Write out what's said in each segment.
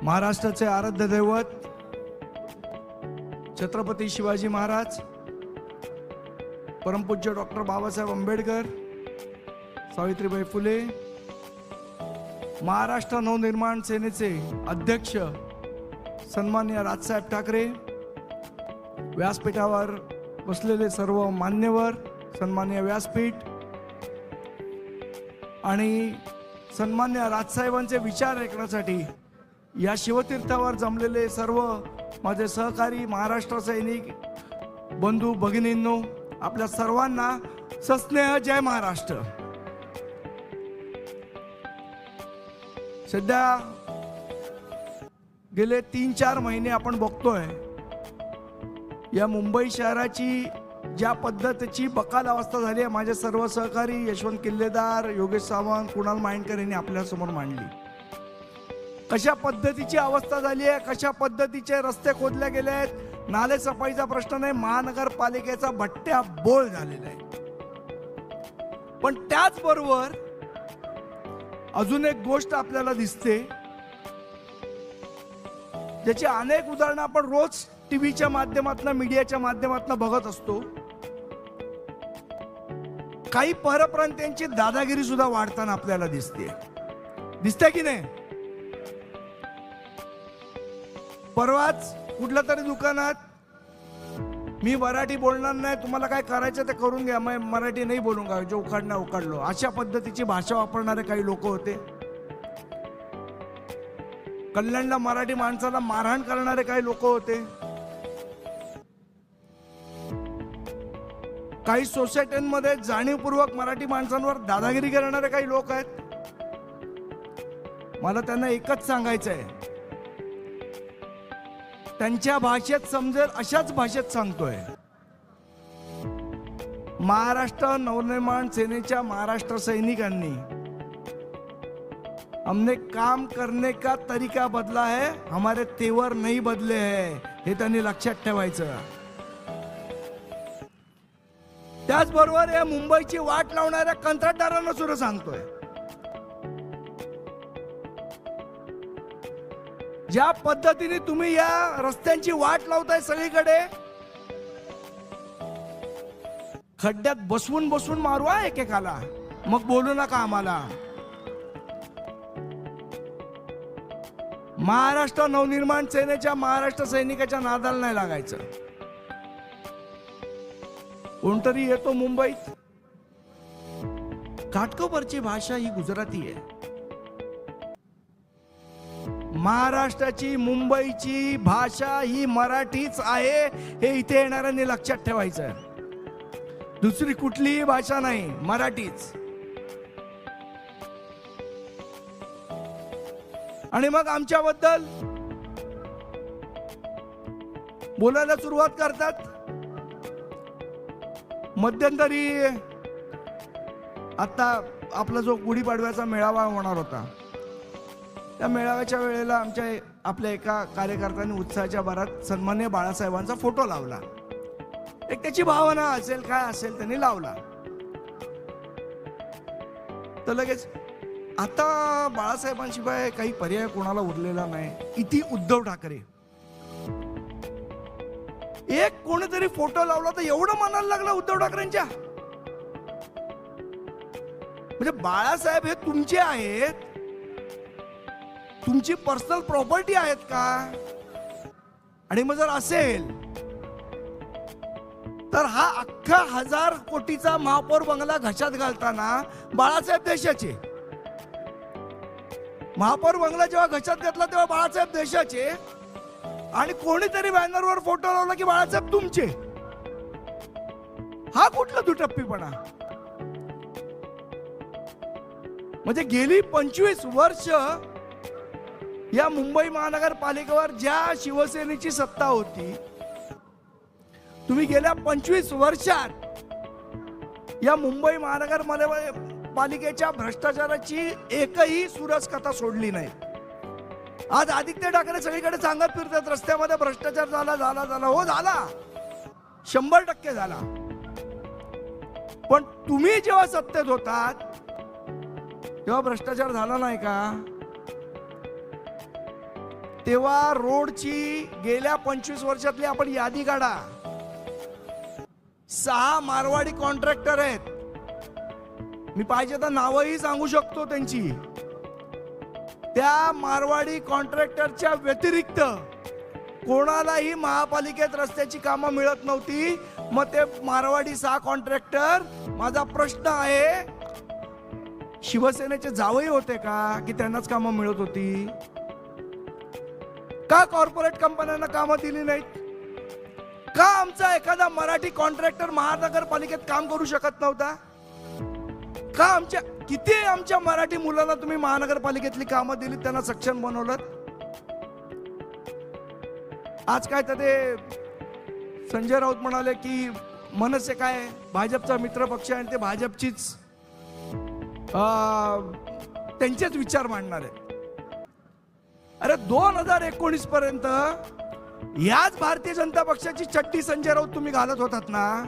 महाराष्ट्राचे आराध्य दैवत छत्रपती शिवाजी महाराज, परमपूज्य डॉक्टर बाबासाहेब आंबेडकर, सावित्रीबाई फुले, महाराष्ट्र नवनिर्माण सेनेचे अध्यक्ष सन्माननीय राजसाहेब ठाकरे, व्यासपीठावर बसलेले सर्व मान्यवर, सन्माननीय व्यासपीठ आणि सन्माननीय राजसाहेबांचे विचार ऐकण्यासाठी या शिवतीर्थावर जमलेले सर्व माझे सहकारी महाराष्ट्र सैनिक बंधू भगिनींनो, आपल्या सर्वांना सस्नेह जय महाराष्ट्र। सध्या गेले 3-4 महिने आपण बघतोय या मुंबई शहराची ज्या पद्धतीची बकाल अवस्था झाली आहे। माझे सर्व सहकारी यशवंत किल्लेदार, योगेश सावंत, कुणाल माइंडकर यांनी आपल्या समोर मांडली। कशा पद्धतीची अवस्था झाली आहे, कशा पद्धतीचे रस्ते खोदले गेले आहेत, नाले सफाईचा प्रश्न नाही, महानगरपालिकेचा भट्ट्या बोळ झालेला आहे। पण त्याचबरोबर अजून एक गोष्ट आपल्याला दिसते, ज्याची अनेक उदाहरणं आपण रोज टीव्हीच्या माध्यमातून, मीडियाच्या माध्यमातून बघत असतो। काही परप्रांतीयांची दादागिरी सुद्धा वाढताना आपल्याला दिसते की नाही। परवाच कुठल्या तरी दुकानात, मी मराठी बोलणार नाही, तुम्हाला काय करायचं ते करून घ्या, मैं मराठी नाही बोलूंगा, जो उखाडना उखाडलो, अशा पद्धतीची भाषा वापरणारे काही लोक होते। कल्याणला मराठी माणसाला मारहाण करणारे काही लोक होते। काही सोसायट्यांमध्ये जाणीवपूर्वक मराठी माणसांवर दादागिरी करणारे काही लोक आहेत। मला त्यांना एकच सांगायचं आहे, त्यांच्या भाषेत समजेल अशाच भाषेत सांगतोय। महाराष्ट्र नवनिर्माण सेनेच्या महाराष्ट्र सैनिकांनी हमने काम करने का तरीका बदला है, हमारे तेवर नहीं बदले हैं, हे त्यांनी लक्षात ठेवायचं। त्याचबरोबर या मुंबईची वाट लावणाऱ्या कंत्राटदारांना सुद्धा सांगतोय, ज्या पद्धतीने तुम्ही या रस्त्यांची वाट लावताय सगळीकडे, खड्ड्यात बसवून बसवून मारवा एकेकाला, मग बोलू नका आम्हाला। महाराष्ट्र नवनिर्माण सेनेच्या महाराष्ट्र सैनिकाच्या नादाला नाही लागायचं। कोणतरी येतो मुंबईत, घाटकोपरची भाषा ही गुजराती आहे, महाराष्ट्राची मुंबईची भाषा ही मराठीच आहे, हे इथे येणाऱ्यांनी लक्षात ठेवायचं। दुसरी कुठलीही भाषा नाही, मराठीच। आणि मग आमच्याबद्दल बोलायला सुरुवात करतात। मध्यंतरी आता आपला जो गुढीपाडव्याचा मेळावा होणार होता, त्या मेळाव्याच्या वेळेला आपल्या एका कार्यकर्त्यांनी उत्साहाच्या भरात सन्माननीय बाळासाहेबांचा फोटो लावला। एक त्याची भावना असेल, काय असेल, त्यांनी लावला। तर लगेच आता बाळासाहेबांशिवाय काही पर्याय कोणाला उरलेला नाही, इथे उद्धव ठाकरे। एक कोणीतरी फोटो लावला तर एवढं म्हणायला लागला उद्धव ठाकरेंच्या। म्हणजे बाळासाहेब हे तुमचे आहेत, तुमची पर्सनल प्रॉपर्टी आहेत का? आणि मग जर असेल तर हा अख्खा 1000 कोटीचा महापौर बंगला घशात घालताना बाळासाहेब देशाचे, महापौर बंगला जेव्हा घशात घातला तेव्हा बाळासाहेब देशाचे, आणि कोणीतरी बॅनरवर फोटो लावला की बाळासाहेब तुमचे। हा कुठला दुटप्पीपणा? म्हणजे गेली 25 वर्ष या मुंबई महानगरपालिकेवर ज्या शिवसेनेची सत्ता होती, तुम्ही गेल्या 25 वर्षात या मुंबई महानगरपालिकेच्या भ्रष्टाचाराची एकही सुरस कथा सोडली नाही। आज आदित्य ठाकरे सगळीकडे सांगत फिरतात, रस्त्यामध्ये भ्रष्टाचार झाला। हो, झाला, 100% झाला। पण तुम्ही जेव्हा सत्तेत होतात तेव्हा भ्रष्टाचार झाला नाही का? तेव्हा रोडची गेल्या 25 वर्षातली आपण यादी काढा. 6 मारवाडी कॉन्ट्रॅक्टर आहेत. मी पाहिजे तर नावही सांगू शकतो त्यांची. त्या मारवाडी कॉन्ट्रॅक्टरच्या व्यतिरिक्त कोणालाही महापालिकेत रस्त्याची कामं मिळत नव्हती. मग ते मारवाडी 6 कॉन्ट्रॅक्टर, माझा प्रश्न आहे, शिवसेनेचे जावई होते का की त्यांनाच कामं मिळत होती? का कॉर्पोरेट कंपन्यांना कामं दिली नाहीत? का आमचा एखादा मराठी कॉन्ट्रॅक्टर महानगरपालिकेत काम करू शकत नव्हता? का आमच्या मराठी मुलांना तुम्ही महानगरपालिकेतली कामं दिली, त्यांना सक्षम बनवलं? आज काय तर ते संजय राऊत म्हणाले की मनसे काय भाजपचा मित्र पक्ष आहे आणि ते भाजपचीच त्यांचेच विचार मांडणार आहेत. अरे 2019 पर्यंत याच भारतीय जनता पक्षाची चड्डी संजय राऊत तुम्ही घालत होतात ना,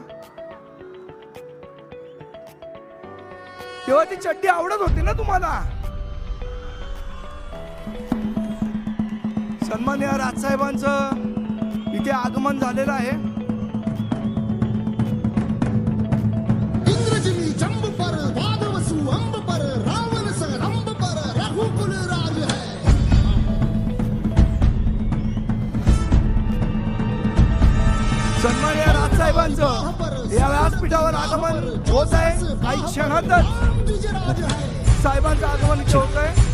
तेव्हा ती चड्डी आवडत होती ना तुम्हाला. सन्माननीय राजसाहेबांचं इथे आगमन झालेलं आहे. इंद्रजिनी जंब पर वादवसु अंब पर रावण संरंभ पर रघुकुल राज है. सन्माननीय राजसाहेबांचं या व्यासपीठावर आगमन होत आहे. काही क्षणातच साहेबांचं आगमन इथे होत आहे.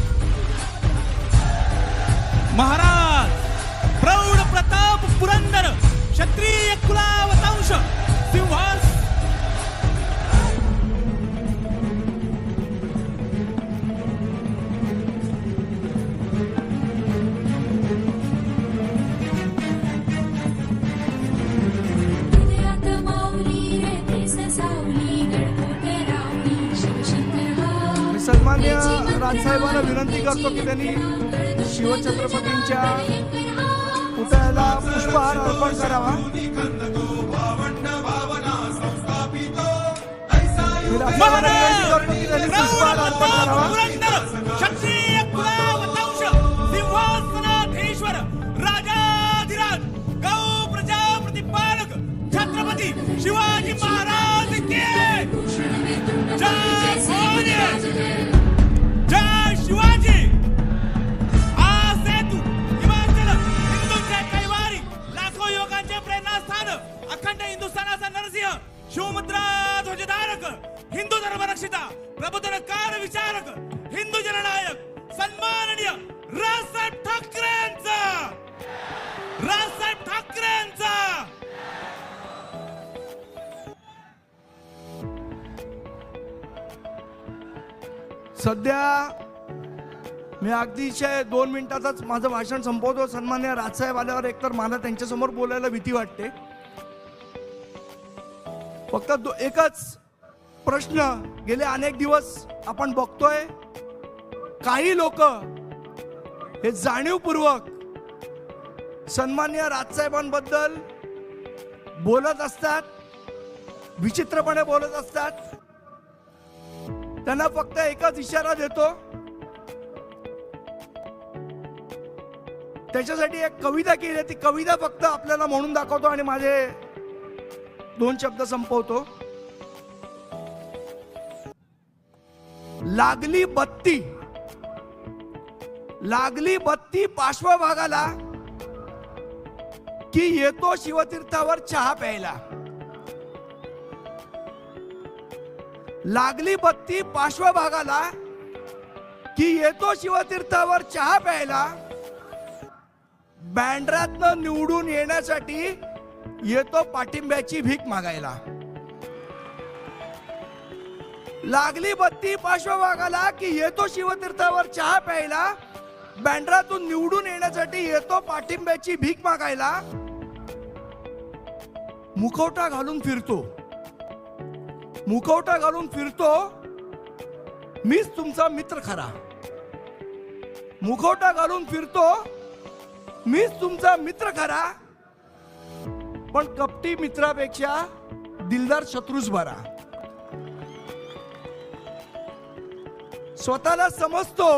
महाराज प्रौढ प्रताप पुरंदर क्षत्रिय कुलावतांश सिंहास सन्माननीय राजसाहेबांना विनंती करतो की त्यांनी शिवछत्रपतींच्या पुतळ्याला पुष्पहार अर्पण करावा. मी राजसाहेबांना विनंती करतो की त्यांनी पुष्पहार अर्पण करावा. क्षत्रिय कुलावतांश सिंहासनाधीश्वर राजाधिराज गौ प्रजा प्रतिपालक छत्रपती शिवाजी महाराज की जय भवानी, जय शिवाजी. हा सेतू हिमाचल हिंदूंचे कैवारी, लाखो युवकांचे प्रेरणास्थान, अखंड हिंदुस्थानाचा नरसिंह, शिवमुद्रा ध्वजधारक, हिंदू धर्मरक्षिता, प्रबोधन कार विचारक, हिंदू जननायक सन्माननीय राजसाहेब ठाकरेंचा, राजसाहेब ठाकरेंचा. सध्या मी अगदीशय 2 मिनिटातच माझं भाषण संपवतो. सन्माननीय राजसाहेब आल्यावर एकतर मला त्यांच्यासमोर बोलायला भीती वाटते. फक्त एकच प्रश्न गेले अनेक दिवस आपण बघतोय, काही लोक हे जाणीवपूर्वक सन्माननीय राजसाहेबांबद्दल बोलत असतात, विचित्रपणे बोलत असतात. त्यांना फक्त एकच इशारा देतो, त्याच्यासाठी एक कविता केली, ती कविता फक्त आपल्याला म्हणून दाखवतो आणि माझे 2 शब्द संपवतो. लागली बत्ती, लागली बत्ती पार्श्वभागाला की येतो शिवतीर्थावर चहा प्यायला. लागली बत्ती पार्श्वभागाला की येतो शिवतीर्थावर चहा प्यायला. बँड्रातनं निवडून येण्यासाठी येतो पाठिंब्याची भीक मागायला. लागली बत्ती पार्श्वभागाला की येतो शिवतीर्थावर चहा प्यायला. बँड्रातून निवडून येण्यासाठी येतो पाठिंब्याची भीक मागायला. मुखवटा घालून फिरतो, मुखवटा घालून फिरतो, मीच तुमचा मित्र खरा. मुखवटा घालून फिरतो, मीच तुमचा मित्र खरा. पण कपटी मित्रापेक्षा दिलदार शत्रूच बरा. स्वतःला समजतो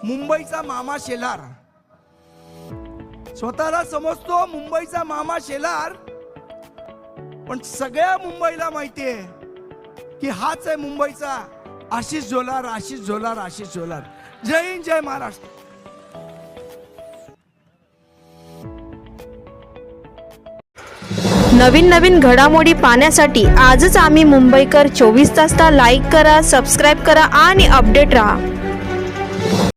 मुंबईचा मामा शेलार, स्वतःला समजतो मुंबईचा मामा शेलार, पण सगळ्या मुंबईला माहितीये की हाच आहे मुंबईचा आशिष झोलार, आशिष झोलार, आशिष झोलार. जय हिंद, जय महाराष्ट्र. नवीन घडामोडी पाहण्यासाठी आजच आम्ही मुंबईकर 24 तासला लाईक करा, सबस्क्राईब करा आणि अपडेट रहा.